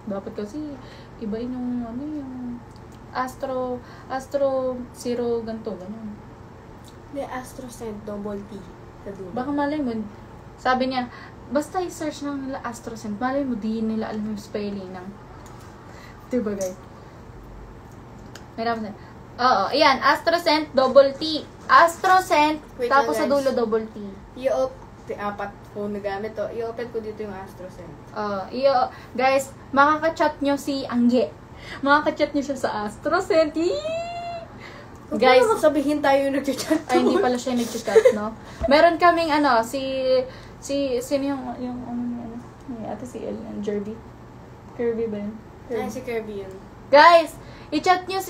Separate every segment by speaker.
Speaker 1: Dapat kasi, iba yung, ano yung, Astro Zero, ganito, gano'n.
Speaker 2: May AstroSend double T sa dulo.
Speaker 1: Baka malay mo, sabi niya, basta i-search lang nila AstroSend, malay mo, di nila alam yung spelling ng, diba guys? Meron na. Oo, ayan, AstroSend double T. AstroSend,
Speaker 2: Wait
Speaker 1: tapos
Speaker 2: lang,
Speaker 1: sa dulo
Speaker 2: guys.
Speaker 1: double T.
Speaker 2: Apat phone na gamit to. I-open ko dito yung AstroSend.
Speaker 1: Guys, makaka-chat nyo si Angge. Makaka-chat nyo siya sa AstroSend.
Speaker 2: Guys, sabihin tayo yung nag-chat.
Speaker 1: Ay, hindi pala siya nag-chat, no? Meron kaming, sino yung ate si El, Jerby? Kirby ba yun?
Speaker 2: Ay, si Kirby yun.
Speaker 1: Guys, i-chat nyo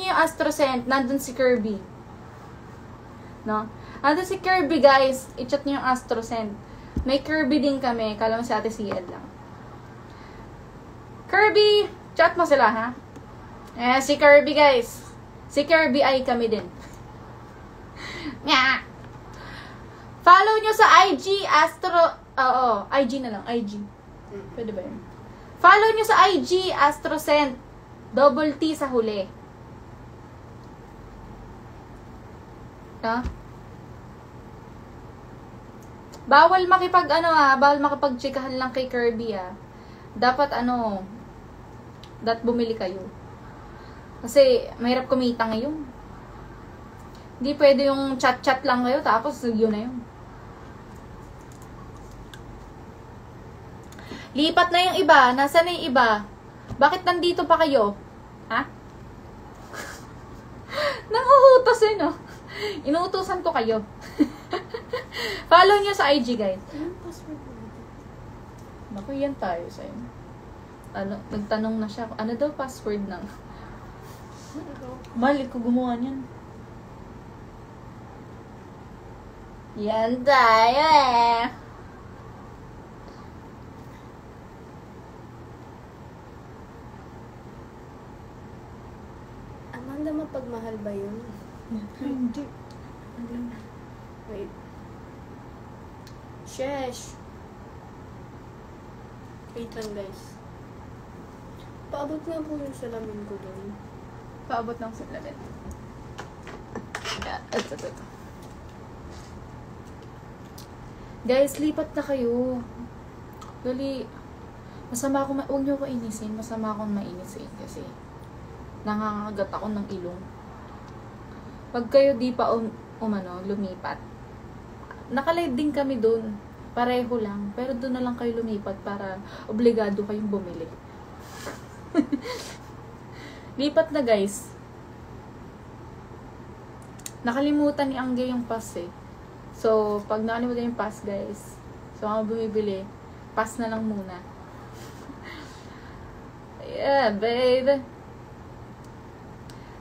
Speaker 1: yung AstroSend. Nandun si Kirby. No? Nandun si Kirby, guys. I-chat nyo yung AstroSend. May Kirby din kami. Kala mo si ate si El lang. Kirby! Chat mo sila, ha? Si Kirby, guys. Si Kirby ay kami din. Nga! Follow nyo sa IG, IG na lang, IG. Pwede ba yun? Follow nyo sa IG, AstroSend. Double T sa huli. Bawal makipag-chikahan lang kay Kirby, Dapat, dapat bumili kayo. Kasi, mahirap kumita ngayon. Hindi pwede yung chat-chat lang kayo, tapos yun na yun. Lipat na yung iba. Nasaan na yung iba? Bakit nandito pa kayo? Ha? Nanguhutos no? Inuutosan ko kayo. Follow nyo sa IG, guys.
Speaker 2: Anong password mo?
Speaker 1: Naku, yan tayo sa'yo. Nagtanong na siya. Ano daw password ng? Mali ko gumawa niyan. Yan tayo
Speaker 2: Amanda, mapagmahal ba yun?
Speaker 1: Hindi.
Speaker 2: Wait. Shesh. Wait lang, guys. Paabot nga po yung salamin ko doon.
Speaker 1: Paabot ng salamin. Ito. Guys, lipat na kayo. Dali. Masama ako, huwag niyo ko inisin. Masama akong mainisin kasi nangangagat ako ng ilong. Pag kayo di pa lumipat. Nakalive din kami doon. Pareho lang. Pero doon na lang kayo lumipat para obligado kayong bumili. Lipat na, guys. Nakalimutan ni Angge yung pass So, pag nakalimutan yung pass, guys. So, ako bumibili. Pass na lang muna. Yeah, babe.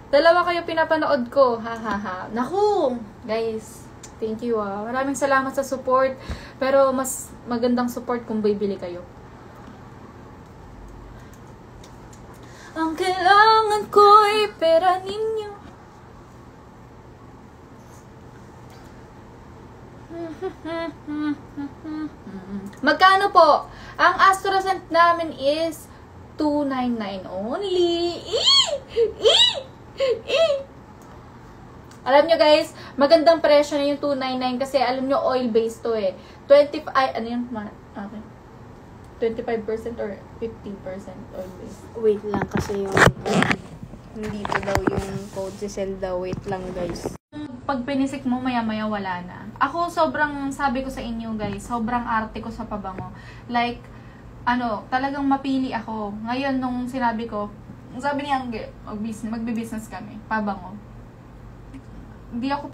Speaker 1: Dalawa kayo pinapanood ko. Ha. Naku! Guys, thank you Maraming salamat sa support. Pero mas magandang support kung bibili kayo. Ang kailangan ko'y pera ninyo. Magkano po? Ang AstroSend namin is $299 only. Alam nyo, guys, magandang presyo na yung $299 kasi alam nyo oil-based to 25% or 50% oil-based.
Speaker 2: Wait lang kasi yung dito daw yung code si Zelda. Wait lang, guys.
Speaker 1: Pag pinisik mo, maya-maya wala na. Ako, sabi ko sa inyo, guys, sobrang arte ko sa pabango. Like, talagang mapili ako. Ngayon, nung sinabi ko, sabi niya, magbi-business kami, pabango. Hindi ako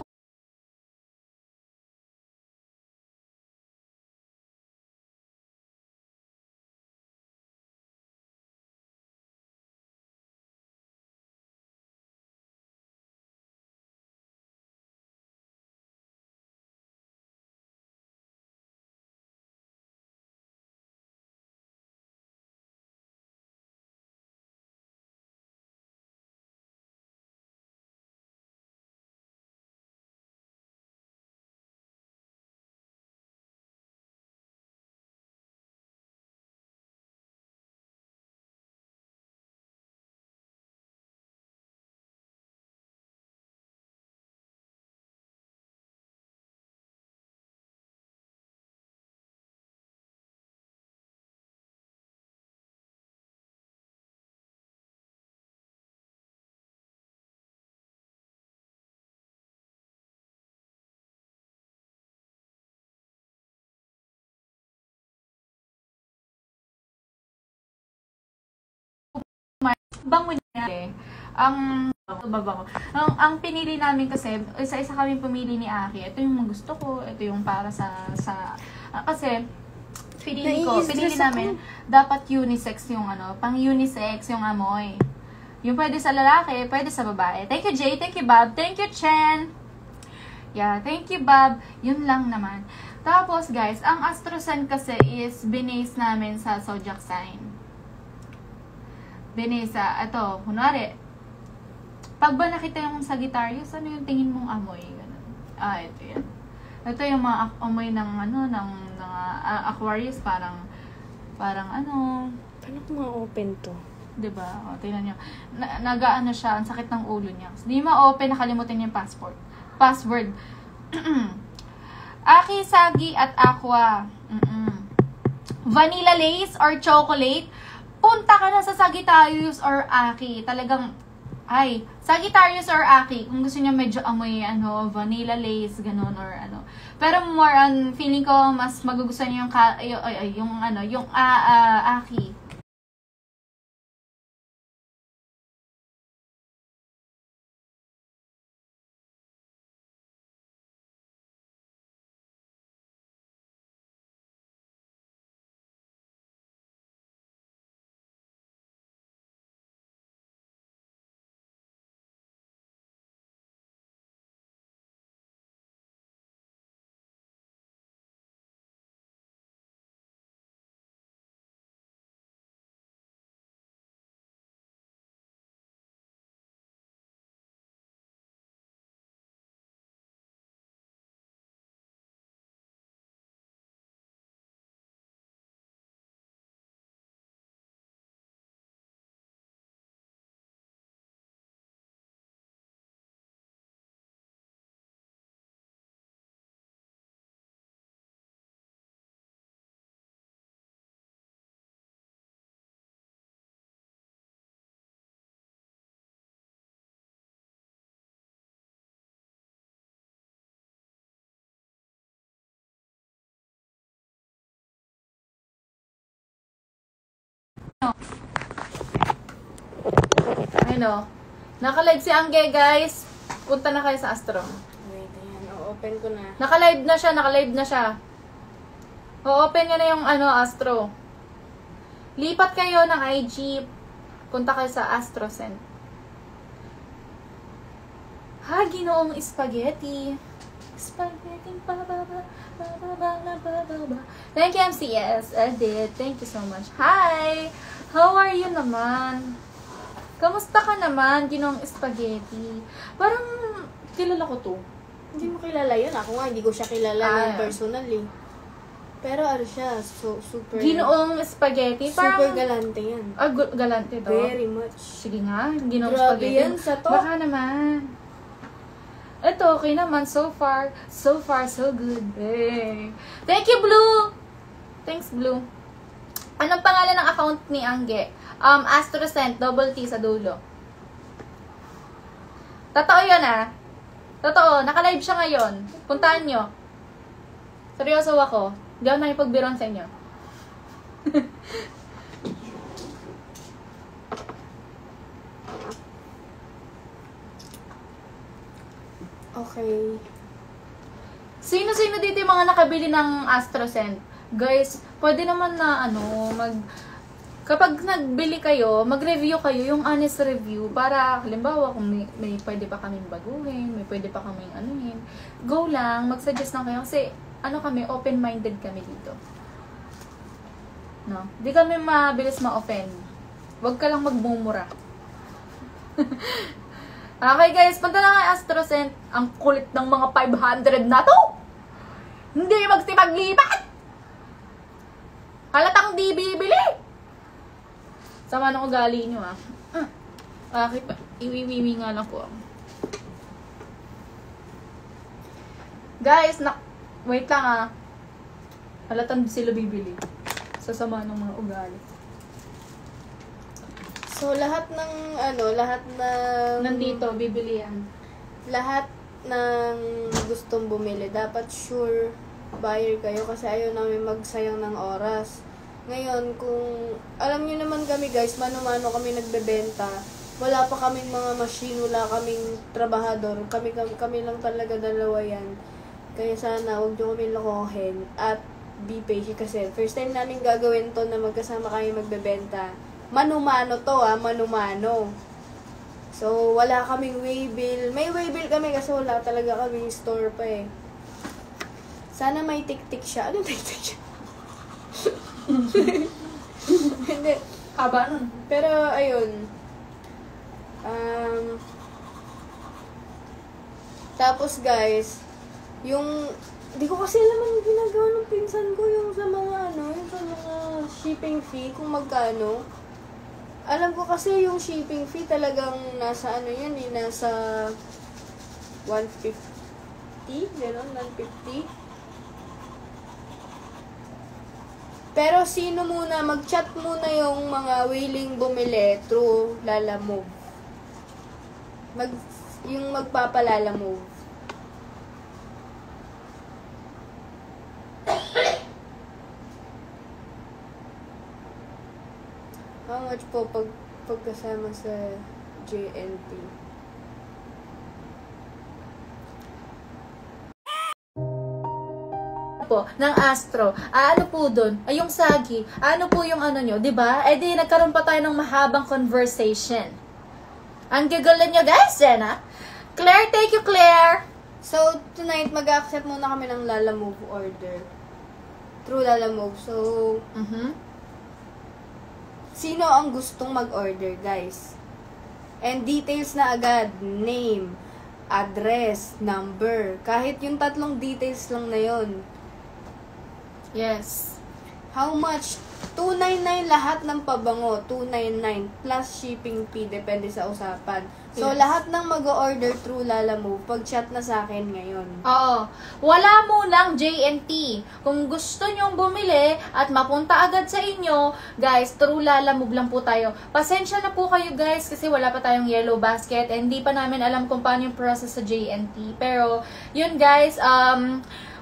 Speaker 1: bango niya eh. Ang pinili namin kasi, isa-isa kami pumili ni Aki. Ito yung gusto ko, ito yung para kasi, pinili namin, dapat unisex yung pang unisex yung amoy. Yung pwede sa lalaki, pwede sa babae. Thank you, Jay. Thank you, Bob. Thank you, Chen. Yeah, thank you, Bob. Yun lang naman. Tapos, guys, ang Astrosen kasi is binase namin sa zodiac sign. Binasa, ito, kunwari, pag ba nakita yung Sagittarius, ano yung tingin mong amoy? Ganun. Ito yan. Ito yung mga amoy ng Aquarius, parang
Speaker 2: Paano kung ma-open to?
Speaker 1: Diba? O, tingnan nyo. Nagaano siya, ang sakit ng ulo niya. Hindi ma-open, nakalimutan niya yung password. Aki, Sagi, at Aqua. Vanilla lace or chocolate? Punta ka na sa Sagittarius or Aki. Talagang, Sagittarius or Aki. Kung gusto niya medyo amoy, vanilla lace, ganun, or Pero more on, feeling ko, mas magugustuhan niyo yung Aki. Naka-live si Angge, guys. Punta na kayo sa Astro.
Speaker 2: Wait, ayan. O-open ko na.
Speaker 1: Naka-live na siya. O-open niya na yung Astro. Lipat kayo ng IG. Punta kayo sa Astrosen. Ginoong spaghetti. Spaghetti, bababa. Thank you, MCS. Edit. Thank you so much. Hi! How are you naman? Kamusta ka naman, Ginoong Spaghetti? Parang, kilala ko to.
Speaker 2: Hindi mo kilala yun. Ako nga, hindi ko siya kilala personally. Pero siya, super...
Speaker 1: Ginoong Spaghetti?
Speaker 2: Super galante yan.
Speaker 1: Galante to?
Speaker 2: Very much.
Speaker 1: Sige nga, Ginoong
Speaker 2: Grabe
Speaker 1: Spaghetti.
Speaker 2: yan sa to.
Speaker 1: Baka naman. Ito, okay naman. So far, so good. Hey. Thank you, Blue! Thanks, Blue. Anong pangalan ng account ni Angge? Astrosent, double T sa dulo. Totoo yun Totoo, naka-live siya ngayon. Puntahan nyo. Seryoso ako. Hindi ako nakipagbiron sa inyo.
Speaker 2: Okay.
Speaker 1: Sino-sino dito yung mga nakabili ng Astrosent? Guys, pwede naman na kapag nagbili kayo, mag-review kayo, yung honest review, para halimbawa kung may pwede pa kaming baguhin, may pwede pa kaming anuhin, go lang, mag-suggest lang kayo kasi kami, open-minded kami dito. No? Di kami mabilis ma-offend. Huwag ka lang magmumura. Okay guys, punta na kay Astrosent. Ang kulit ng mga 500 na to! Hindi magsipaglipat! Halatang di bibili! Sama ng ugali nyo Okay, iwiwiwi nga lang po. Guys, wait lang Halatang sila bibili. Sasama ng mga ugali.
Speaker 2: So, lahat ng
Speaker 1: nandito, bibili yan.
Speaker 2: Lahat ng gustong bumili, dapat sure buyer kayo kasi ayaw namin magsayang ng oras. Ngayon, kung alam niyo naman kami guys, mano-mano kami nagbebenta. Wala pa kaming mga machine, wala kaming trabahador. Kami lang talaga dalawa yan. Kaya sana huwag niyo kami lokohin at be patient kasi first time namin gagawin to na magkasama kami magbebenta. Mano-mano to mano-mano. So, wala kaming waybill. May waybill kami kasi wala talaga kaming store pa eh. Sana may tik-tik siya. Ano tik-tik siya? Hindi.
Speaker 1: Haba nun.
Speaker 2: Pero, ayun. Tapos, guys, yung, di ko kasi alam ang ginagawa ng pinsan ko yung sa mga, yung sa mga shipping fee, kung magkano. Alam ko kasi yung shipping fee talagang nasa yan nasa 150, gano'n, 150. Pero sino muna, mag-chat muna yung mga willing bumili through Lalamove. Yung magpapalalamove. How much po pagkasama sa JNT?
Speaker 1: Po ng Astro. Ano po doon? Ay, yung Sagi. Ano po yung ano nyo, 'di ba? Eh di nagkaroon pa tayo ng mahabang conversation. Ang gagalan nyo, guys, ha? Claire, thank you, Claire.
Speaker 2: So, tonight, mag-accept muna kami ng Lalamove order. Through Lalamove. So, sino ang gustong mag-order, guys? And details na agad. Name, address, number. Kahit yung 3 details lang na yon.
Speaker 1: Yes.
Speaker 2: How much? 299 lahat ng pabango. 299 plus shipping fee. Depende sa usapan. So,
Speaker 1: Yes.
Speaker 2: lahat ng mag-order through Lalamove, pag-chat na sa akin ngayon.
Speaker 1: Oo. Wala munang JNT. Kung gusto nyong bumili at mapunta agad sa inyo, guys, through Lalamove lang po tayo. Pasensya na po kayo, guys, kasi wala pa tayong yellow basket and hindi pa namin alam kung paano yung process sa JNT. Pero, yun, guys,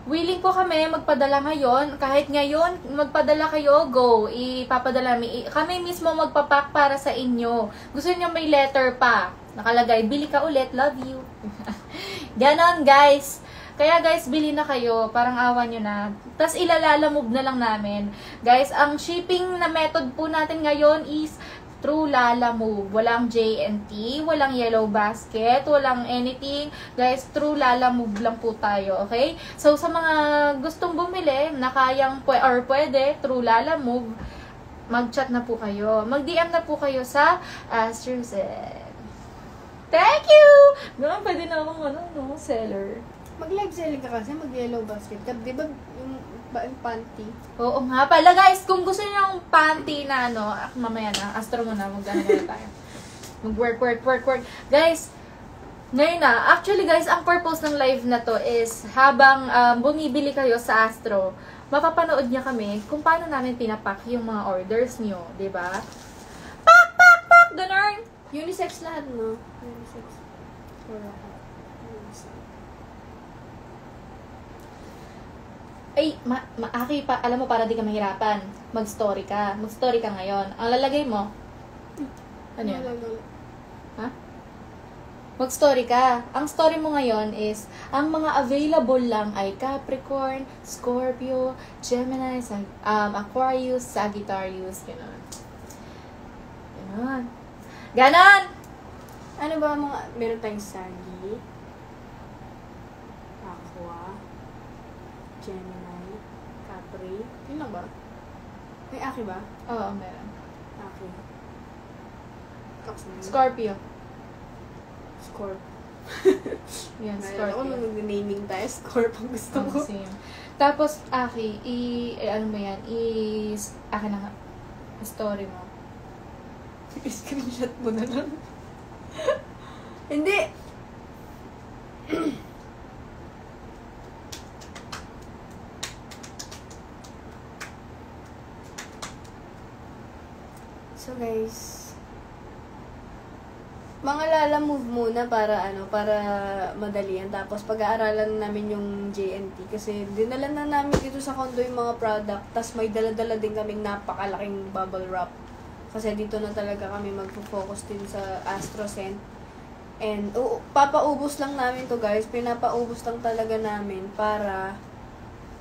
Speaker 1: willing po kami magpadala ngayon. Kahit ngayon, magpadala kayo, go. Ipapadala kami mismo magpapak para sa inyo. Gusto niyo may letter pa. Nakalagay, bili ka ulit, love you. Ganon, guys. Kaya guys, bili na kayo. Parang awa nyo na. Tapos ilalalamove na lang namin. Guys, ang shipping na method po natin ngayon is through Lalamove. Walang JNT, walang yellow basket, walang anything. Guys, through Lalamove lang po tayo, okay? So, sa mga gustong bumili, na kayang or pwede, through Lalamove, mag-chat na po kayo. Mag-DM na po kayo sa Astruzen. Thank you! Ganun, pwede na akong seller.
Speaker 2: Mag-live selling ka kasi, mag-yellow basket ka. Di ba yung panty?
Speaker 1: Oo nga pala, guys. Kung gusto niyo ng panty na mamaya na, Astro muna, mag-ano tayo. Mag-work. Guys, ngayon na, actually guys, ang purpose ng live na to is habang bumibili kayo sa Astro, mapapanood niya kami kung paano namin pinapack yung mga orders niyo, di ba? Pak! Ganun!
Speaker 2: Unisex lahat, no? Unisex.
Speaker 1: Ay, Aki, alam mo, para di ka mahirapan, mag-story ka. Mag-story ka ngayon. Ang lalagay mo, ano yun? Ha? Mag-story ka. Ang story mo ngayon is, ang mga available lang ay Capricorn, Scorpio, Gemini, Aquarius, Sagittarius, gano'n. Ganon!
Speaker 2: Ano ba mga, meron tayong Sagi, Aqua, Gemini, Capri. Yun lang ba? May Aki ba?
Speaker 1: Oo, meron.
Speaker 2: Aki.
Speaker 1: Scorpio.
Speaker 2: Scorp.
Speaker 1: Yan,
Speaker 2: Ako
Speaker 1: Scorpio.
Speaker 2: nung mag-naming tayo, Scorp ang gusto ko.
Speaker 1: Same. Tapos, Aki, ano mo yan, akin na nga, story mo.
Speaker 2: I-screenshot mo na lang. Hindi! So guys, Mga Lala Move muna para para madalian. Tapos pag-aaralan namin yung JNT kasi dinala na namin dito sa condo yung mga product. Tapos may dala-dala din kaming napakalaking bubble wrap. Kasi dito na talaga kami magfo-focus din sa AstroScent. And papaubos lang namin to guys. Pinapaubos lang talaga namin para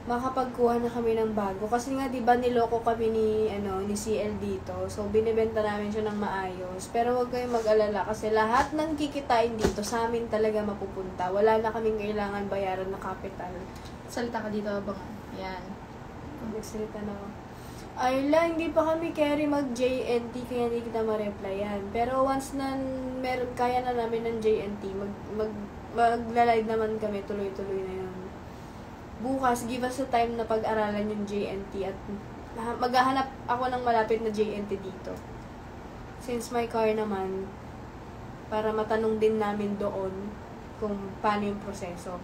Speaker 2: makapagkuha na kami ng bago. Kasi nga, di ba, niloko kami ni CL dito. So, binibenta namin siya ng maayos. Pero huwag kayong mag-alala kasi lahat ng kikitain dito sa amin talaga mapupunta. Wala na kaming kailangan bayaran na capital.
Speaker 1: Salita ka dito, bang? Yan.
Speaker 2: Nagsalita na ako. Ayun lang, hindi pa kami carry mag-JNT kaya hindi kita ma-replyan. Pero once na kaya na namin ng JNT, magla-live naman kami, tuloy-tuloy na yun. Bukas, give us a time na pag-aralan yung JNT at maghahanap ako ng malapit na JNT dito. Since my car naman, para matanong din namin doon kung paano yung proseso.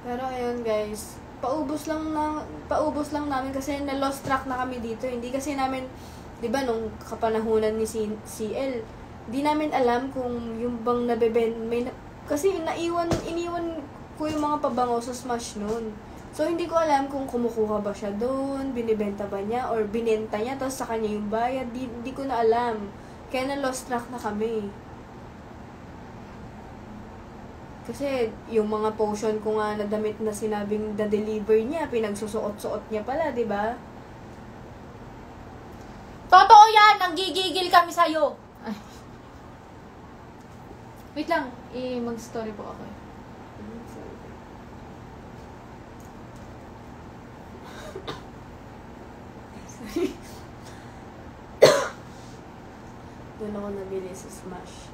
Speaker 2: Pero ayun guys, paubos lang namin kasi na-lost track na kami dito. Hindi kasi namin, 'di ba, nung kapanahunan ni CL, hindi namin alam kung yung bang kasi iniwan ko yung mga pabango sa Smash noon. So hindi ko alam kung kumukuha ba siya doon, binibenta ba niya or binenta niya tapos sa kanya yung bayad. Di ko na alam. Kaya na-lost track na kami. Kasi yung mga potion ko nga na damit na sinabing na-deliver niya, pinagsusuot-suot niya pala, di ba?
Speaker 1: Totoo yan! Nanggigigil kami sa'yo! Ay. Wait lang, mag-story po ako.
Speaker 2: Sorry. Doon ako nabili sa Smash.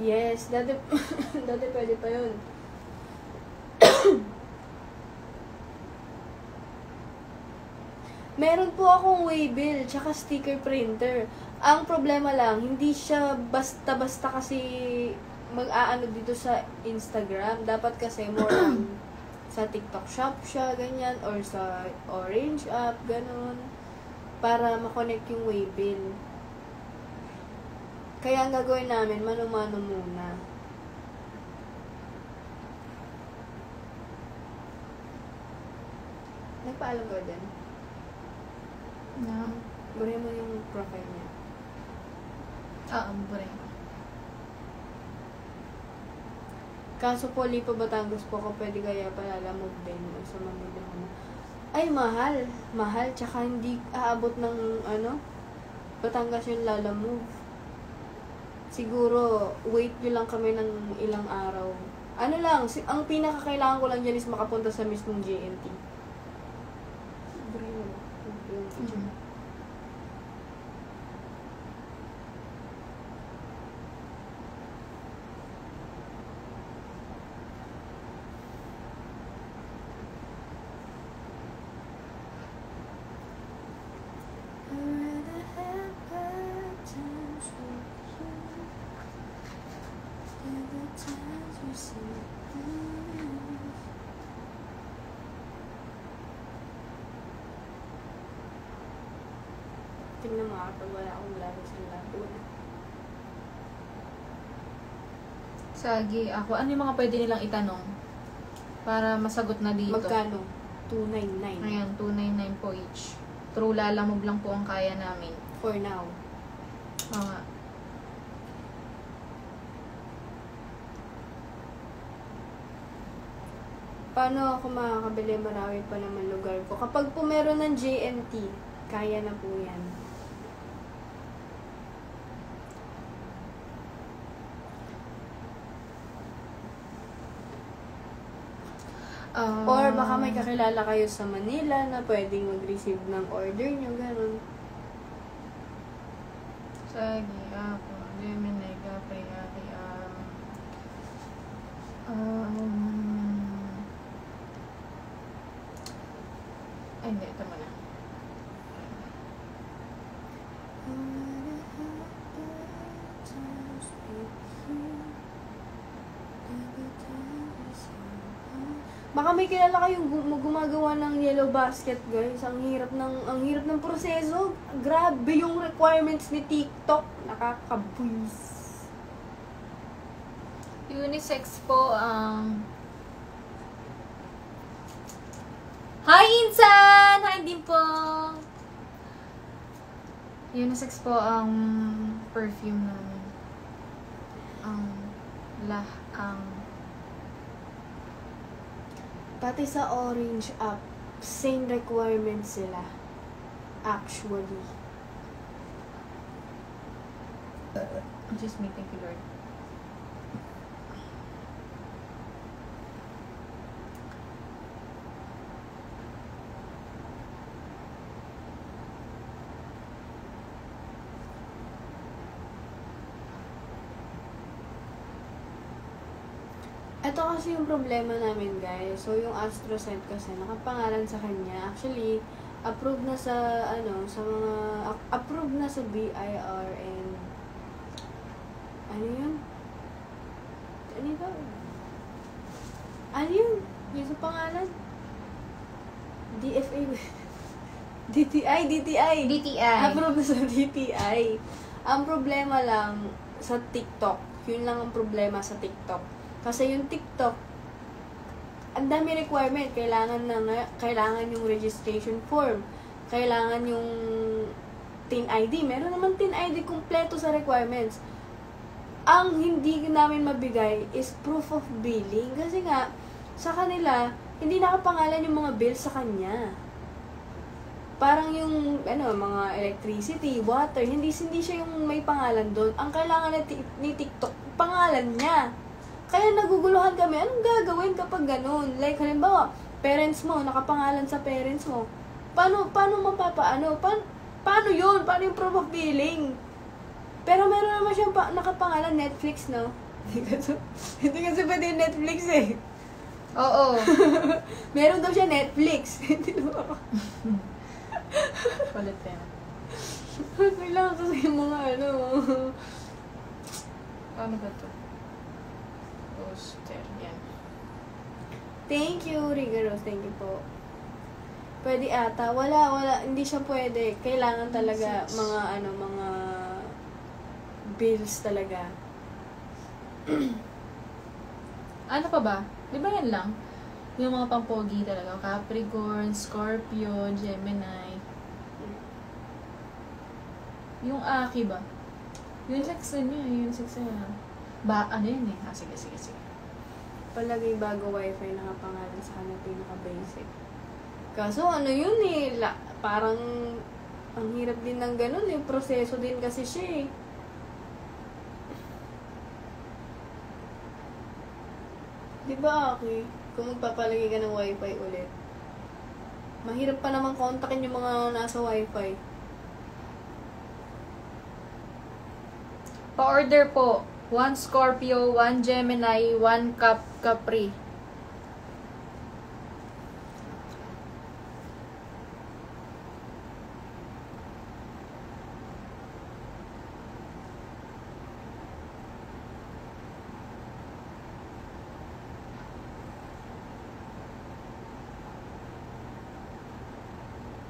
Speaker 2: Yes, dati pwede pa yun. Meron po akong waybill, tsaka sticker printer. Ang problema lang, hindi siya basta-basta kasi mag-aano dito sa Instagram. Dapat kasi more on sa TikTok shop siya, ganyan, or sa Orange app, ganun. Para makonect yung waybill. Kaya ang gagawin namin, mano-mano muna. Nagpaalam ko din.
Speaker 1: No.
Speaker 2: Bure mo yung profile niya.
Speaker 1: Oo, bure.
Speaker 2: Kaso po, Lipa, Batangas po ako pwede kaya palalamog din sa Manila. Ay, mahal. Mahal, tsaka hindi aabot ng Batangas yung lalamove. Siguro, wait nyo lang kami ng ilang araw. Ano lang, ang pinakakailangan ko lang dyan is makapunta sa mismong JNT. Tingnan mo kapag wala akong laro sa labo.
Speaker 1: Sagi, ako. Ano yung mga pwede nilang itanong? Para masagot na dito.
Speaker 2: Magkano? 299.
Speaker 1: Ayan, 299 po each. True lalamove lang po ang kaya namin.
Speaker 2: For now.
Speaker 1: Mga.
Speaker 2: Paano ako makakabili? Marami pa naman lugar ko. Kapag po meron ng JNT, kaya na po yan. Or baka may kakilala kayo sa Manila na pwedeng mag-receive ng order nyo, gano'n.
Speaker 1: Sagi, ako. Gemini, Gapay, Ate, ay, hindi. Tama na.
Speaker 2: Baka may kilala kayong gumagawa ng yellow basket, guys. Ang hirap ng proseso. Grabe yung requirements ni TikTok. Nakakabuis.
Speaker 1: Unisex po ang... Hi, Insan! Hi din po! Unisex po ang perfume namin.
Speaker 2: Pati sa Orange app, same requirements sila. Actually.
Speaker 1: Just me, thank you, Lord.
Speaker 2: Ito kasi yung problema namin, guys. So, yung AstroScent kasi, nakapangalan sa kanya. Actually, approved na sa, approved na sa BIR and, ano yun? Ano ba? Ano yun? Yung sa pangalan? DFA. DTI. Approved na sa DTI. Ang problema lang sa TikTok. Yun lang ang problema sa TikTok. Kasi yung TikTok, ang dami requirement. Kailangan yung registration form. Kailangan yung TIN ID. Meron naman TIN ID kumpleto sa requirements. Ang hindi namin mabigay is proof of billing. Kasi nga, sa kanila, hindi nakapangalan yung mga bills sa kanya. Parang yung, mga electricity, water, hindi siya yung may pangalan doon. Ang kailangan ni TikTok, pangalan niya. Kaya naguguluhan kami, anong gagawin kapag ganun? Like, halimbawa, parents mo, nakapangalan sa parents mo. Paano mapapaano? Paano yun? Paano yung proof of billing? Pero meron naman siyang nakapangalan Netflix, no? Hindi kasi pwede yung Netflix eh.
Speaker 1: Oo.
Speaker 2: Meron daw siya Netflix. Hindi ba?
Speaker 1: Kulit yan.
Speaker 2: Kailangan kasi yung mga
Speaker 1: Paano ba ito? Poster. Yan.
Speaker 2: Thank you, Rigaros. Thank you po. Pwede ata. Wala. Hindi siya pwede. Kailangan talaga mga bills talaga.
Speaker 1: Ano pa ba? Di ba yan lang? Yung mga pampogi talaga. Capricorn, Scorpio, Gemini. Yung Aki ba? Yung sex niya. Yung sex niya. Ano yun eh? Sige.
Speaker 2: Palagay bago wifi nakapangalan sa kanya pinaka-basic. Kaso yun eh. Parang ang hirap din ng ganun. Yung proseso din kasi siya eh. Diba, Aki? Kung magpapalagay ka ng wifi ulit, mahirap pa naman kontakin yung mga nasa wifi.
Speaker 1: Pa-order po. 1 Scorpio, 1 Gemini, 1 Capri.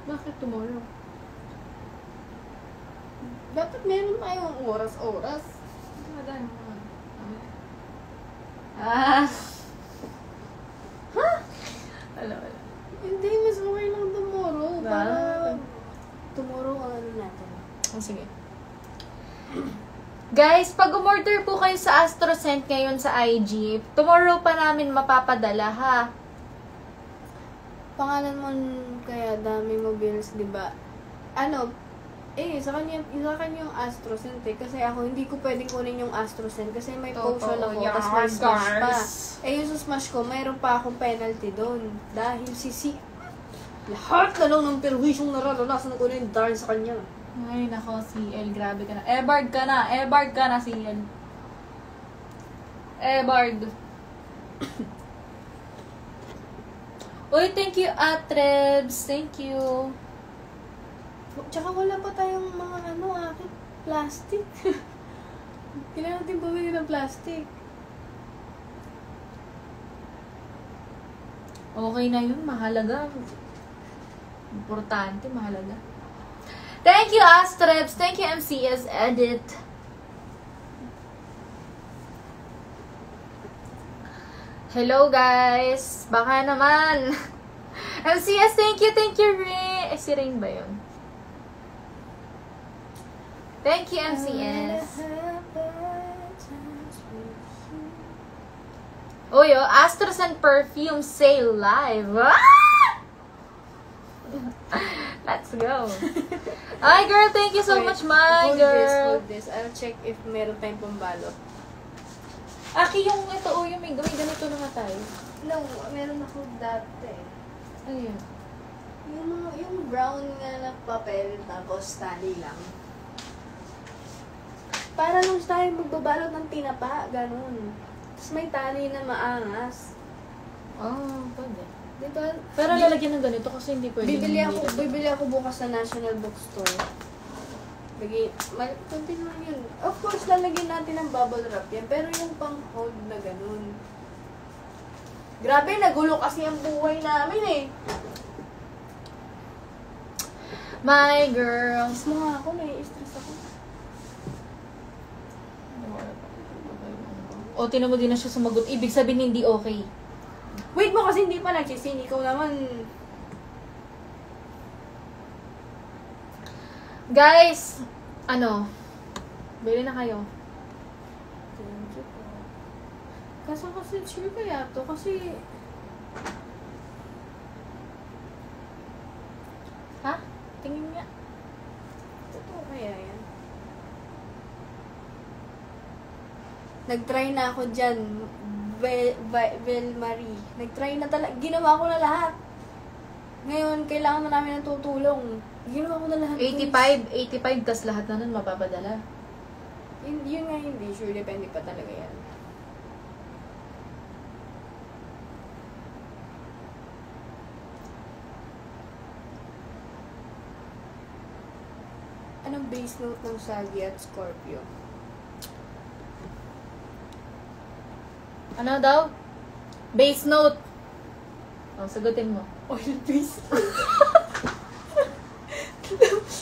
Speaker 1: Bakit tomorrow?
Speaker 2: Dapat meron tayong oras-oras.
Speaker 1: Ha? Wala.
Speaker 2: Hindi, mas okay lang tomorrow. Para tomorrow natin.
Speaker 1: Sige. Guys, pag umorder po kayo sa AstroScent ngayon sa IG, tomorrow pa namin mapapadala, ha?
Speaker 2: Pangalan mo kaya dami mo bills, di ba? Sa kanya yung AstroScent eh. Kasi ako, hindi ko pwedeng kunin yung AstroScent kasi may potion ako,
Speaker 1: yes,
Speaker 2: tapos may smash pa.
Speaker 1: guys.
Speaker 2: Yung sa smash ko, mayroon pa akong penalty doon. Dahil lahat na lang ng perwisyong nararanasan ko na yung dahil sa kanya.
Speaker 1: Ay, nako, CL, grabe ka na. Ebard ka na, CL. Ebard. Uy, thank you, Atrebs. Thank you.
Speaker 2: Tsaka wala pa tayong mga plastic. Kailangan natin bumili ng plastic.
Speaker 1: Okay na yun, mahalaga. Importante, mahalaga. Thank you, Astrebs. Thank you, MCS Edit. Hello, guys. Baka naman. MCS, thank you, Ray. Si Rain ba yun? Thank you, MCS. Uy, Astros and Perfume Sale Live. Ah! Let's go. Ay, girl, thank you so much, my girl.
Speaker 2: Hold this. I'll check if meron tayong pambalot.
Speaker 1: Aki, yung ito, yung may ganito na nga tayo.
Speaker 2: No, meron ako dati.
Speaker 1: Ayun.
Speaker 2: Yung brown nga na papel, tapos tali lang. Para lang tayo magbabalot ng tinapa, ganun. Tapos may tali na maangas.
Speaker 1: Oh, pwede.
Speaker 2: Diba?
Speaker 1: Pero lalagyan ng ganito kasi hindi pwede.
Speaker 2: Bibili ako bukas sa National Bookstore. Kunti naman yun. Of course, lalagyan natin ng bubble wrap yan. Pero yung pang-hold na ganun. Grabe, nagulo kasi ang buhay namin eh.
Speaker 1: My girls.
Speaker 2: Mas mga ako, nai-stress ako.
Speaker 1: O, tinan mo din na siya sumagot. Ibig sabihin hindi okay.
Speaker 2: Wait mo kasi hindi pa nagsising. Ikaw naman.
Speaker 1: Guys, bili na kayo.
Speaker 2: Thank you po. Kasi sure kaya to. Kasi,
Speaker 1: Ha? Tingin nga.
Speaker 2: totoo kaya yan. Nag-try na ako dyan. Vel Marie. Nag-try na talaga. Ginawa ko na lahat. Ngayon, kailangan na namin ng tutulong. Ginawa ko na lahat.
Speaker 1: 85, tas lahat na nun mapapadala.
Speaker 2: Yun nga hindi sure. Depende pa talaga yan. Anong base note ng Sagi at Scorpio?
Speaker 1: Ano daw? Base note. O, sagutin mo.
Speaker 2: Oil base.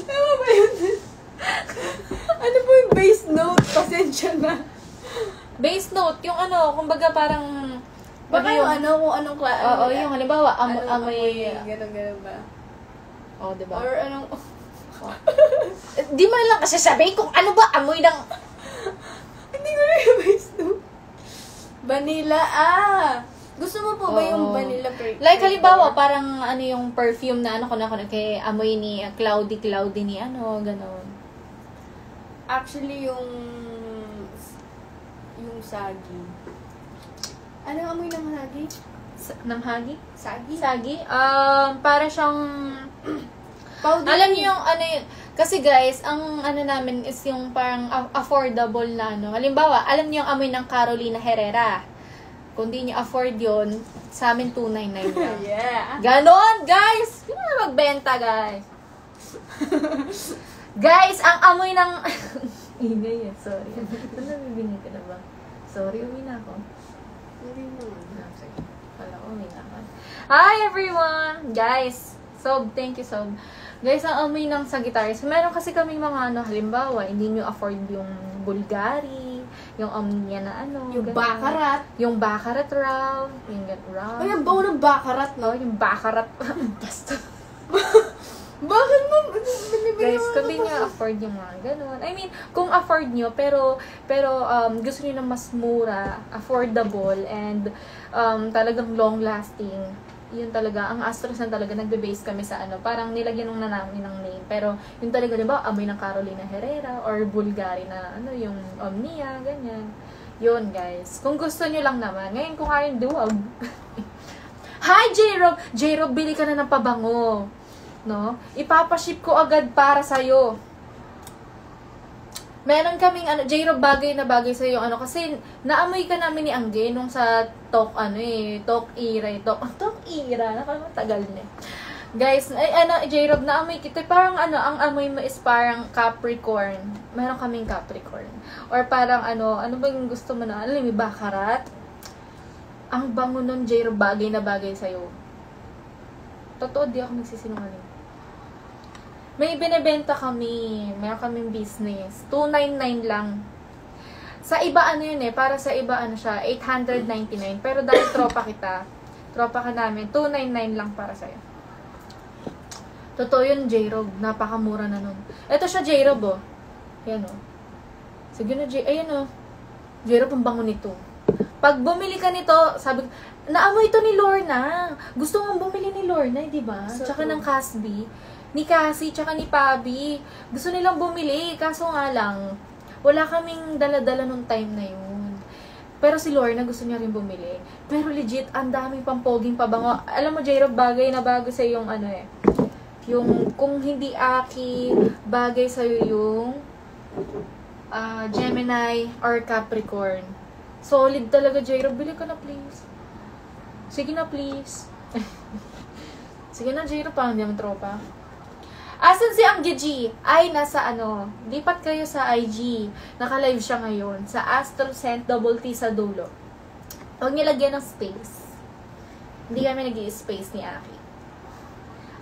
Speaker 2: Tama ba yun? Ano po yung base note? Pasensya na.
Speaker 1: Base note, yung kumbaga parang...
Speaker 2: Baka yung kung anong
Speaker 1: Oo, yung halimbawa, amoy...
Speaker 2: Ganun ba?
Speaker 1: Oo, diba?
Speaker 2: Or anong...
Speaker 1: Di mo lang kasi sabihin kung ano ba amoy ng...
Speaker 2: Hindi ko na yung base note. Vanilla, Gusto mo po ba yung vanilla perfume?
Speaker 1: Like, halimbawa, parang yung perfume na kay amoy ni cloudy ni ganon.
Speaker 2: Actually, yung Sagi. Ano ang amoy ng Sagi?
Speaker 1: Ng hagi?
Speaker 2: Sagi?
Speaker 1: Sagi? Para siyang...
Speaker 2: Powder.
Speaker 1: Alam niyo yung kasi guys, ang namin is yung parang affordable na Halimbawa, alam niyo yung amoy ng Carolina Herrera. Kung di niyo afford yun, sa amin 299 lang.
Speaker 2: Yeah.
Speaker 1: Ganon, guys! Hindi na magbenta, guys. Guys, ang amoy ng... Ingay sorry. Saan nabibingi ka na ba? Sorry, uwi na ako.
Speaker 2: Hindi naman.
Speaker 1: Sige. Wala, uwi na ako. Hi, everyone! Guys, Sob, thank you, Sob. Guys, ang amoy ng Sagittarius, meron kasi kaming mga halimbawa, hindi nyo afford yung Bulgari, yung niya na
Speaker 2: yung
Speaker 1: ganun.
Speaker 2: Baccarat.
Speaker 1: Yung Baccarat raw, yung raw.
Speaker 2: Ay, ang bago ng Baccarat, no?
Speaker 1: Yung Baccarat. Basta.
Speaker 2: Bakit mo?
Speaker 1: Guys, kung di nyo afford yung mga ganun. I mean, kung afford nyo, pero gusto nyo na mas mura, affordable, and talagang long-lasting, yun talaga, ang Astros na talaga, nagbe-base kami sa parang nilagyan nung na namin ng name. Pero, yun talaga, diba, amoy ng Carolina Herrera, or Bulgari na, yung Omnia, ganyan. Yun, guys. Kung gusto nyo lang naman. Ngayon, kung kayong duwag. Hi, J-Rob! J-Rob, bili ka na ng pabango. No? Ipapaship ko agad para sa'yo. Meron kaming J-Rob, bagay na bagay sa yung kasi naamoy ka namin ni Angge nung sa Talk Ira, nakamatagal na. Guys, J-Rob, naamoy kita, parang ang amoy mo is parang Capricorn. Meron kaming Capricorn. Or parang ano ba yung gusto mo na, may Baccarat? Ang bango nun, J-Rob, bagay na bagay sa'yo. Totoo, di ako nagsisinungaling. May binibenta kami. Meron kaming business. 299 lang. Sa iba ano yun eh. Para sa iba ano siya. 899. Pero dahil tropa ka namin. 299 lang para sa'yo. Totoo yun, J-Rob. Napakamura na nun. Ito siya, J-Rob, oh. Ayan, oh. Sige na, ayan, oh. J-Rob, ang bango nito. Pag bumili ka nito, sabi ko, naamoy ito ni Lorna. Gusto mong bumili ni Lorna, di ba? Tsaka ng Casby. Ni Cassie, tsaka ni Pabi. Gusto nilang bumili, kaso nga lang, wala kaming dala-dala nung time na yun. Pero si Lorna gusto niya rin bumili. Pero legit, ang daming pampoging pabango. Alam mo, J-Rob, bagay na bago sa yung ano eh. Yung, kung hindi Aki, bagay sa'yo yung Gemini or Capricorn. Solid talaga, J-Rob. Bili ka na, please. Sige na, please. Sige na, J-Rob. Parang hindi naman tropa. Asan si Angge G? Ay, nasa ano. Lipat kayo sa IG. Naka-live siya ngayon. Sa Astrocent Double T sa dulo. Huwag niya lagyan ng space. Hindi kami nag-i-space ni Aki.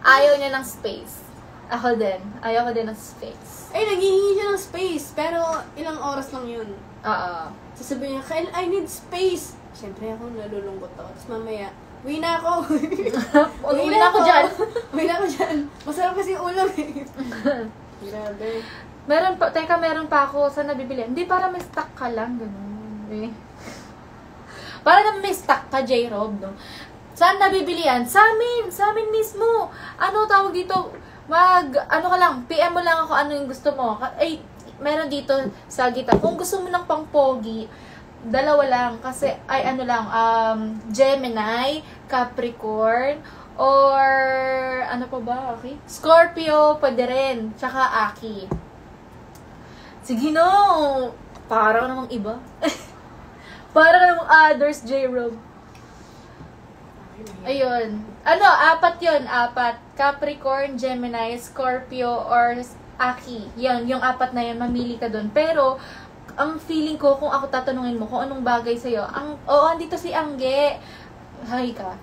Speaker 1: Ayaw niya ng space. Ako din. Ayaw ko din ng space.
Speaker 2: Ay, naghihingi siya ng space. Pero ilang oras lang yun.
Speaker 1: Oo.
Speaker 2: Sasabihin niya, Kyle, I need space. Siyempre ako, nalulungkot ako. Tapos mamaya, uwi na ako.
Speaker 1: Uwi na ako dyan.
Speaker 2: Uwi na ako dyan. Masarap kasi yung ulam eh. Grabe.
Speaker 1: Meron pa ako. Saan nabibili? Hindi, para may stock ka lang. Ganun. Eh. Para na may stock ka, J-Rob, no? Saan nabibili yan? Sa amin mismo. Ano tawag dito? Ano ka lang, PM mo lang ako ano yung gusto mo. Ay, meron dito sa Gita. Kung gusto mo ng pang-pogi, dalawa lang. Kasi, ay ano lang, Gemini, Capricorn, or, ano pa ba, okay? Scorpio, pwede rin. Tsaka Aki. Sige no! Para namang iba. Para namang others, J-Rob. Ayun. Ano, 4 yun. 4. Capricorn, Gemini, Scorpio, or Aki. Yan, yung 4 na yan, mamili ka dun. Pero, ang feeling ko, kung ako tatanungin mo kung anong bagay sa'yo, andito si Angge. Hi ka.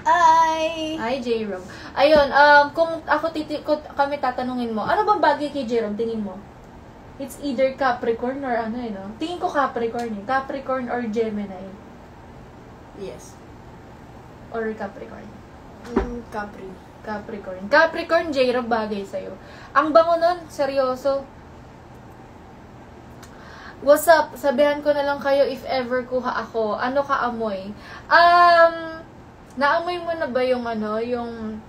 Speaker 2: Hi!
Speaker 1: Hi, J-Rob. Ayun, kung kami tatanungin mo, ano bang bagay kay J-Rob? Tingin mo? It's either Capricorn or ano eh, no? Tingin ko Capricorn eh. Capricorn or Gemini.
Speaker 2: Yes.
Speaker 1: Or Capricorn.
Speaker 2: Capricorn.
Speaker 1: Capricorn, J-Rob, bagay sa'yo. Ang bango nun, seryoso. What's up? Sabihan ko na lang kayo if ever kuha ako. Ano ka amoy? Naamoy mo na ba yung ano, yung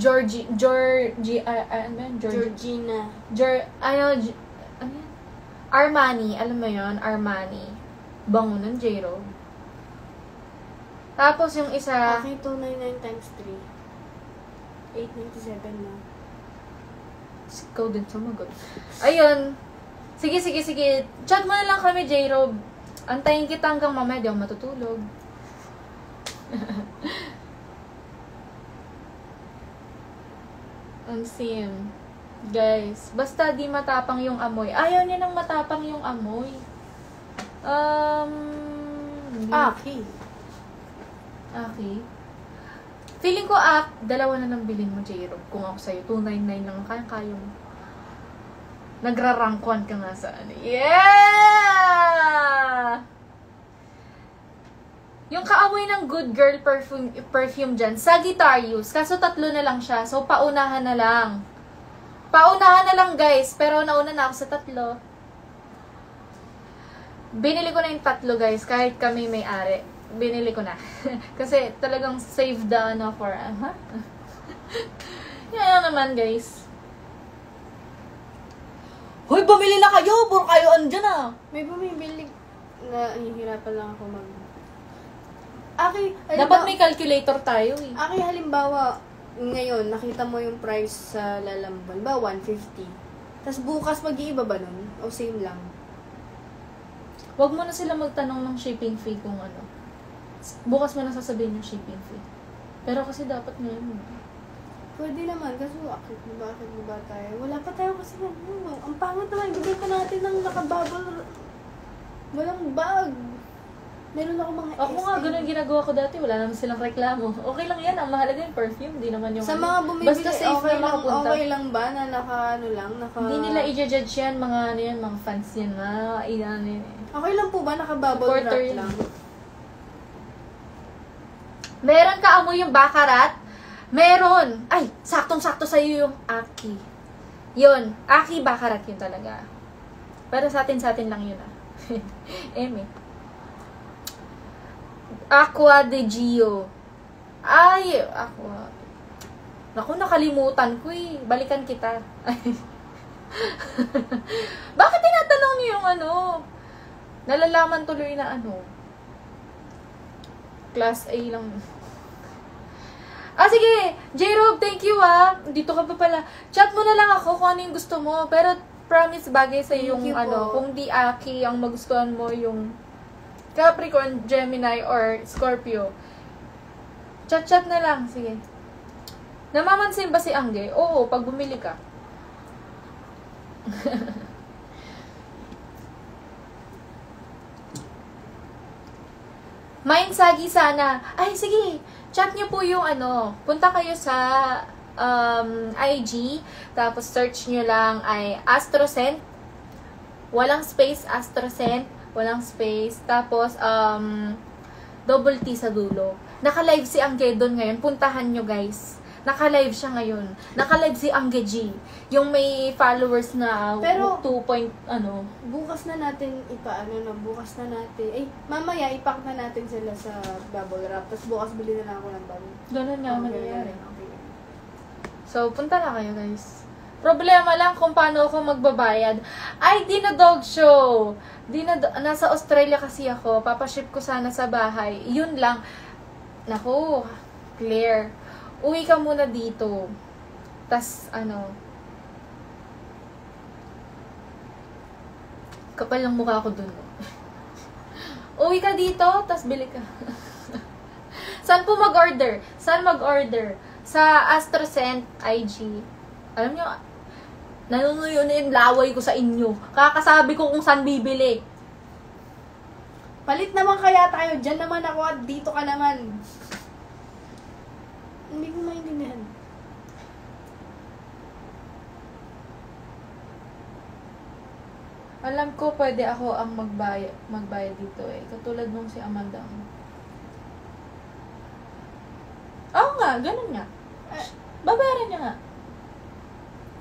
Speaker 2: Georgina.
Speaker 1: Armani. Alam mo yon, Armani. Bango nun, J-Rob. Tapos yung isa...
Speaker 2: Aking 299 times 3. 897 na.
Speaker 1: Ikaw din sumagot. Ayun. Sige. Chat mo na lang kami, J-Rob. Antayin kita hanggang mamaya. Di ako matutulog. Sim. Guys, basta di matapang yung amoy. Ayaw niya nang matapang yung amoy.
Speaker 2: Aki.
Speaker 1: Feeling ko, dalawa na lang bilhin mo, J-Rob. Kung ako sa'yo, 299 lang. Kaya mo. Nagrarangkwan ka nga sa ano. Yeah! Yung kaamoy ng Good Girl perfume dyan, Sagittarius. Kaso 3 na lang siya. So, paunahan na lang. Paunahan na lang, guys. Pero nauna na ako sa 3. Binili ko na yung 3, guys. Kahit kami may-ari. Binili ko na. Kasi talagang save the ano for, Yan naman, guys. Hoy, bumili na kayo! Puro kayo andyan
Speaker 2: May bumibili na hihirapan lang ako
Speaker 1: Dapat may calculator tayo eh.
Speaker 2: Aki, halimbawa, ngayon, nakita mo yung price sa Lalamban ba? 150. Tapos bukas mag-iiba ba nun? O same lang?
Speaker 1: Huwag mo na sila magtanong ng shipping fee kung ano. Bukas mo na sasabihin yung shipping fee. Pero kasi dapat ngayon.
Speaker 2: Pwede naman. Kasi bakit ba tayo? Wala pa tayo kasi ano. Ang pangit naman. Ibigay pa natin ng nakabubble. Walang bag. Meron ako mga
Speaker 1: Ako nga,
Speaker 2: SM.
Speaker 1: ganun ginagawa ko dati. Wala naman silang reklamo. Okay lang yan. Ang mahalaga yung perfume. Di naman yung...
Speaker 2: Sa mga bumibili,
Speaker 1: Basta safe
Speaker 2: okay
Speaker 1: na
Speaker 2: lang,
Speaker 1: makapunta.
Speaker 2: okay lang ba na
Speaker 1: Hindi nila i-judge yan. Mga ano yan, mga fans yan.
Speaker 2: Okay lang po ba naka-bubble
Speaker 1: Supporter
Speaker 2: wrap
Speaker 1: yun.
Speaker 2: lang?
Speaker 1: Meron ka amoy yung bakarat? Meron. Ay, saktong-sakto sa'yo yung Aki. Yun. Aki bakarat yun talaga. Pero sa atin lang yun Eme. Aqua de Gio. Ay, Aqua. Naku, nakalimutan ko Balikan kita. Bakit tinatanong niyo yung ano? Nalalaman tuloy na ano? Class A lang. Sige. J-Rob, thank you Dito ka pa pala. Chat mo na lang ako kung ano yung gusto mo. Pero promise bagay sa yung
Speaker 2: Thank you po.
Speaker 1: kung di Aki ang magustuhan mo yung Capricorn, Gemini, or Scorpio. Chat na lang. Sige. Namamansin ba si Angge? Oo, pag bumili ka. Mind Sagi sana. Ay, sige. Chat niyo po yung ano. Punta kayo sa IG. Tapos search niyo lang ay Astrocent. Walang space, Astrocent. Walang space. Tapos, double T sa dulo. Naka-live si Angge doon ngayon. Puntahan nyo, guys. Naka-live siya ngayon. Naka-live si Angge G. Yung may followers na
Speaker 2: Pero,
Speaker 1: 2 point, ano.
Speaker 2: Bukas na natin bukas na natin. Mamaya ipack na natin sila sa bubble wrap. Tapos bukas bili na lang ako ng bago.
Speaker 1: Ganun nga,
Speaker 2: Okay,
Speaker 1: mangyayari.
Speaker 2: okay.
Speaker 1: So, punta na kayo, guys. Problema lang kung paano ako magbabayad. Ay, di na dog show. Nasa Australia kasi ako. Papaship ko sana sa bahay. Yun lang. Naku, Claire. Uwi ka muna dito. Tas, kapal lang mukha ko dun. Uwi ka dito, tas bili ka. Saan po mag-order? Saan mag-order? Sa Astrocent IG. Alam nyo, nanunuyo na yung laway ko sa inyo. Kakasabi ko kung saan bibili.
Speaker 2: Palit naman kaya tayo. Diyan naman ako at dito ka naman. Hindi ko maintindihan.
Speaker 1: Alam ko pwede ako ang magbayad dito Katulad nung si Amanda. Oo nga, ganun nga. Babayaran niya nga.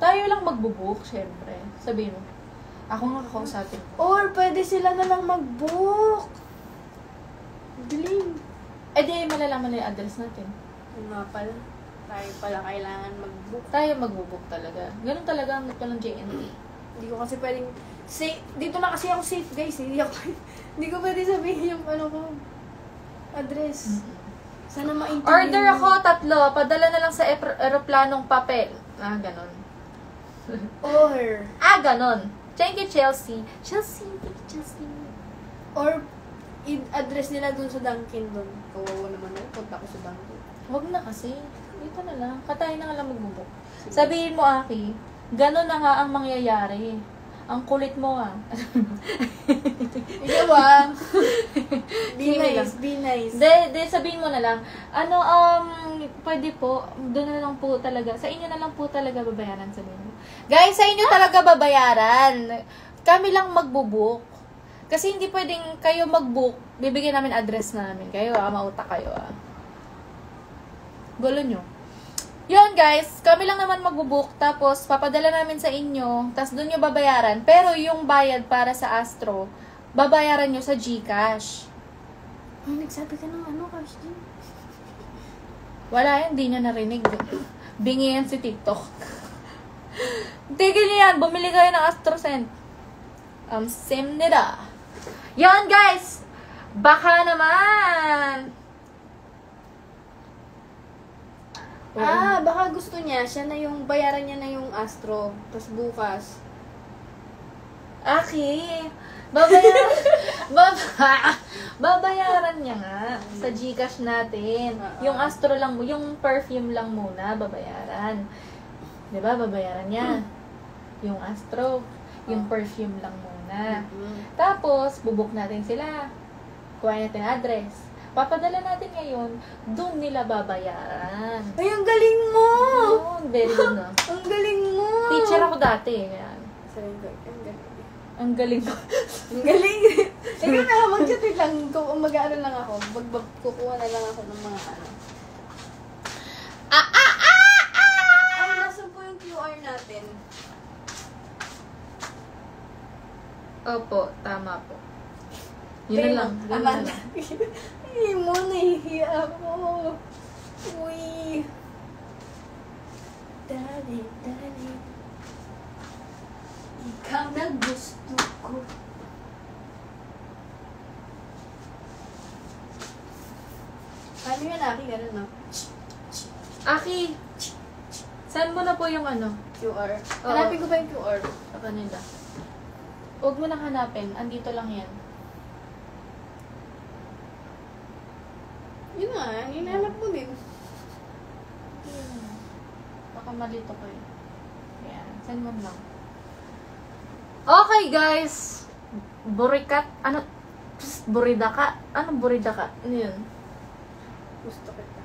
Speaker 1: Tayo lang magbubook, syempre. Sabihin mo. Ako nga kakausapin ko.
Speaker 2: Or pwede sila na lang mag-book. Galing.
Speaker 1: Di malalaman na yung address natin.
Speaker 2: Yung nga pala. Tayo pala kailangan mag-book.
Speaker 1: Tayo magbubook talaga. Ganun talaga ang ng JNT.
Speaker 2: Hindi ko kasi pwedeng... Dito na kasi ako safe, guys. Hindi ko pwede sabihin yung address. Sana maintindihan.
Speaker 1: Order ako 3. Padala na lang sa aeroplanong papel. Ganon.
Speaker 2: Or...
Speaker 1: Ganon. Thank you, Chelsea. Chelsea.
Speaker 2: Or, i-address nila dun sa Dunkin dun. Kawawa naman punta ko sa Dunkin.
Speaker 1: Huwag na kasi. Dito na lang. Katayin na nga lang magbubok. Sabihin mo, Aki, gano'n na nga ang mangyayari. Ang kulit mo
Speaker 2: Ikaw Be nice, be nice.
Speaker 1: De, sabihin mo na lang. Pwede po, doon na lang po talaga. Sa inyo na lang po talaga babayaran, sabihin mo. Guys, sa inyo talaga babayaran. Kami lang magbubuk. Kasi hindi pwedeng kayo mag-book, bibigyan namin address namin. Kayo mautak kayo Gulo nyo. Yun guys, kami lang naman magbubook, tapos papadala namin sa inyo, tapos doon nyo babayaran. Pero yung bayad para sa Astro, babayaran nyo sa GCash.
Speaker 2: Ay, nagsabi ka ng cash din.
Speaker 1: Wala yan, hindi niya narinig. Bingi yan si TikTok. Tigil niyo yan, bumili kayo ng Astrocent. Sim nila. Yan guys, baka naman.
Speaker 2: Baka gusto niya, siya na yung, bayaran niya na yung Astro. Tapos bukas.
Speaker 1: Aki, babayaran niya nga sa GCash natin. Yung Astro lang, yung perfume lang muna, babayaran. Diba, babayaran niya. Yung Astro, yung perfume lang muna. Tapos, bubuk natin sila. kuha natin address. Papadala natin ngayon, doon nila babayaran.
Speaker 2: Ay, ang galing mo!
Speaker 1: Ayun, very good na.
Speaker 2: Ang galing mo!
Speaker 1: Teacher ako dati. Yan.
Speaker 2: Ang galing.
Speaker 1: Ang galing ko.
Speaker 2: Ang galing. Ikaw na, mag-chat lang. Mag-ano lang ako. Kukuha na lang ako ng mga ano. Ay, nasan po yung QR natin?
Speaker 1: Opo, tama po. Yun na lang. Yun na lang.
Speaker 2: Hindi mo, nahihiya ako. Uy. Dali. Ikaw na gusto ko. Paano yun, Aki? Ganun, no?
Speaker 1: Aki, saan mo na po yung ano?
Speaker 2: QR.
Speaker 1: Oo.
Speaker 2: Hanapin ko ba yung QR?
Speaker 1: Sa kanila. Huwag mo nang hanapin. Andito lang yan.
Speaker 2: Yun nga, hinahanap mo din.
Speaker 1: Baka malito ko yun. Yan. Send mo lang. Okay, guys. Burikat. Ano? Buridaka. Anong buridaka? Ano yun?
Speaker 2: Gusto kita.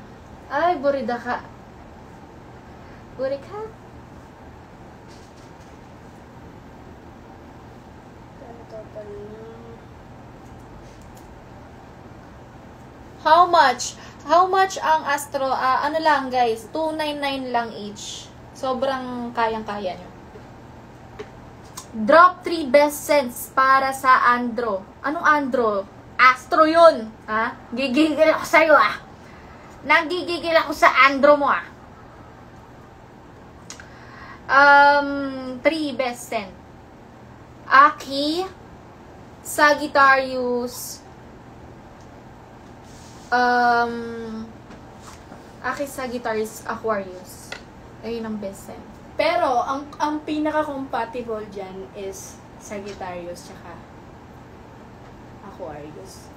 Speaker 1: Ay, buridaka. Burikat.
Speaker 2: Total na.
Speaker 1: How much? How much ang Astro? Ano lang, guys? 299 lang each. Sobrang kayang-kaya nyo. Drop 3 best cents para sa Andro. Anong Andro? Astro yun. Ha? Gigigil ako sa'yo, ah. Nagigigil ako sa Andro mo, ah. 3 best cent. Aki, Sagittarius, Aki, Sagittarius, Aquarius. Ayun ang best cent.
Speaker 2: Pero, ang pinaka-compatible dyan is Sagittarius tsaka Aquarius.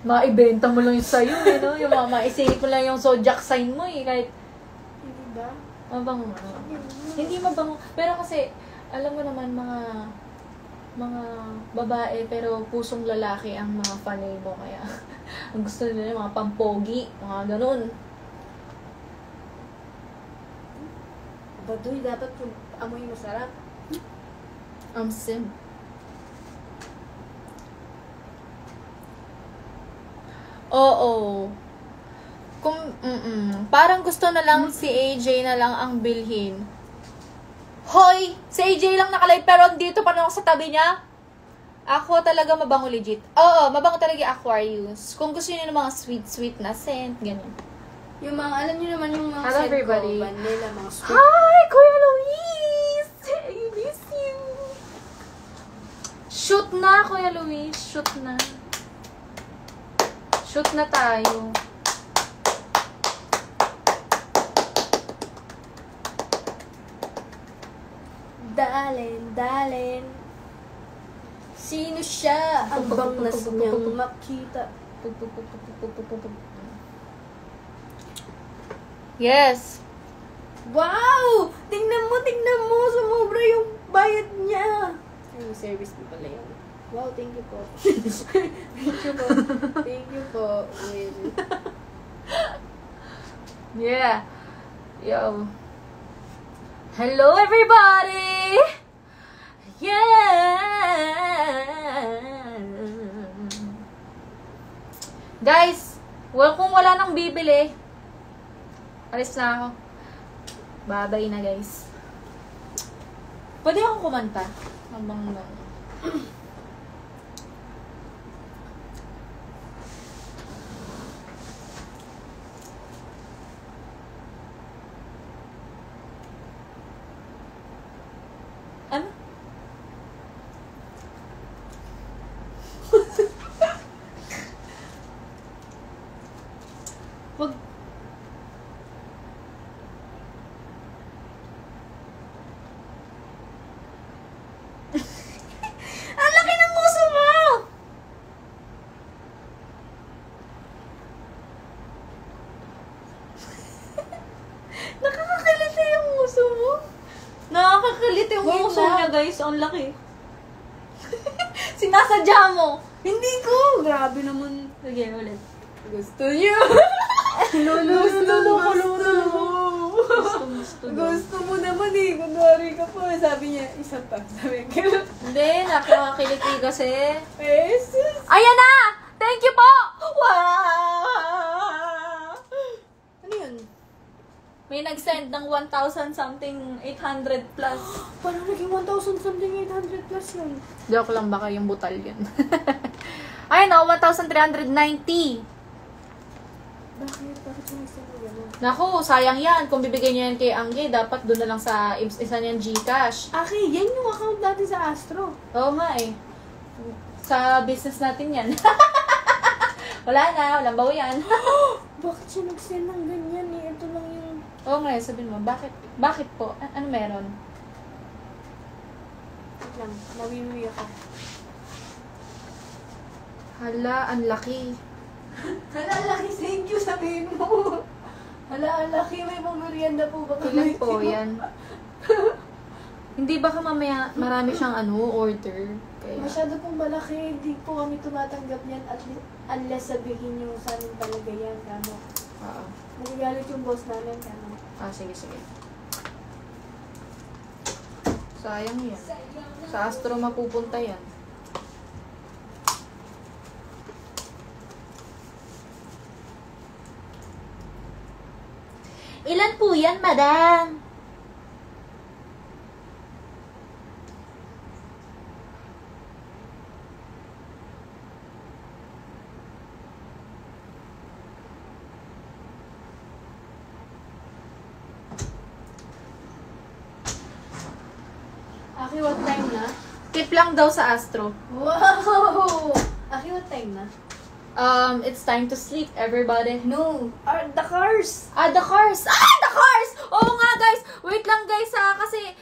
Speaker 1: Maibenta mo lang yung sa'yo, eh, no? Yung maisingit mo lang yung zodiac sign mo, eh. Kahit,
Speaker 2: Hindi ba?
Speaker 1: mabango. Hindi mabango. Pero kasi, alam mo naman, mga babae, pero pusong lalaki ang mga fanay mo. Kaya, ang gusto nila yung mga pampogi, mga ganun.
Speaker 2: Baduy, dapat yung amoy masarap.
Speaker 1: Sim. Oo. Parang gusto na lang si AJ na lang ang bilhin. Hoy! Si AJ lang nakalive pero dito pa lang ako sa tabi niya. Ako talaga mabango legit. Oo, mabango talaga yung Aquarius. Kung gusto niyo ng mga sweet na scent, ganyan.
Speaker 2: Yung mga, alam niyo naman yung mga
Speaker 1: Hello,
Speaker 2: scent
Speaker 1: everybody.
Speaker 2: ko, vanilla, mga sweet.
Speaker 1: Hi, Kuya Luis! I miss you! Shoot na, Kuya Luis. Shoot na. Shoot na tayo.
Speaker 2: Dalin. Sino siya? Ang banglas niyang makita.
Speaker 1: Yes.
Speaker 2: Wow! Tingnan mo. Sumobra yung bayad niya. Ay, service mo pala yun. Wow, thank you po. Thank you po. Will.
Speaker 1: Yeah. Yo. Hello, everybody! Yeah! Guys, kung wala nang bibili, alis na ako. Babay na, guys. Pwede akong kumanta? Habang ano? Wag. Ang laki ng nguso mo! Nakakakiliti yung nguso mo. Nakakakaliti yung
Speaker 2: Wait
Speaker 1: nguso
Speaker 2: lang.
Speaker 1: niya, guys. Ang laki. Sinasadya mo.
Speaker 2: Hindi ko! Grabe naman.
Speaker 1: Sige, ulit.
Speaker 2: Gusto niyo. Gusto mo naman eh. Kunwari ka po. Sabi niya, isa pa. Sabi ko.
Speaker 1: Hindi, nakakakiliti kasi.
Speaker 2: Jesus.
Speaker 1: Ayan na! Thank you po!
Speaker 2: Wow! Ano yun?
Speaker 1: May nag-send ng 1,000 something 800 plus.
Speaker 2: Parang naging 1,000 something 800 plus yun.
Speaker 1: Joke lang, baka yung butal yun. Ayun o, 1,390.
Speaker 2: Bakit? Bakit sumisend mo gano'n?
Speaker 1: Naku, sayang yan. Kung bibigyan niyo yan kay Angge, dapat doon na lang sa isa niyang Gcash.
Speaker 2: Aki, yan yung account natin sa Astro.
Speaker 1: Oo nga eh. Sa business natin yan. Wala na, walang bawi yan.
Speaker 2: Bakit siya nag-send ng ganyan eh? Ito lang yung...
Speaker 1: Oo nga, sabihin mo, bakit po? Ano meron?
Speaker 2: Wait lang, nawiwi ako.
Speaker 1: Hala, ang laki.
Speaker 2: Hala, laki, thank you, sabihin mo. Hala, ang laki, may pamerienda po ba
Speaker 1: Ilan po yan? Hindi baka mamaya marami siyang order. Kaya...
Speaker 2: Masyado pong malaki, hindi po kami tumatanggap niyan at unless sabihin nyo sa amin talaga yan. Ano?
Speaker 1: Oo.
Speaker 2: Nagagalit yung boss namin. Ano?
Speaker 1: Sige. Sayang yan. Sa Astro mapupunta yan. Ilan po yan, madam?
Speaker 2: Aki, what time na?
Speaker 1: Tip lang daw sa Astro.
Speaker 2: Wow! Aki, what time na?
Speaker 1: It's time to sleep, everybody.
Speaker 2: No! The cars!
Speaker 1: The cars! The cars! Oo nga, guys! Wait lang, guys, kasi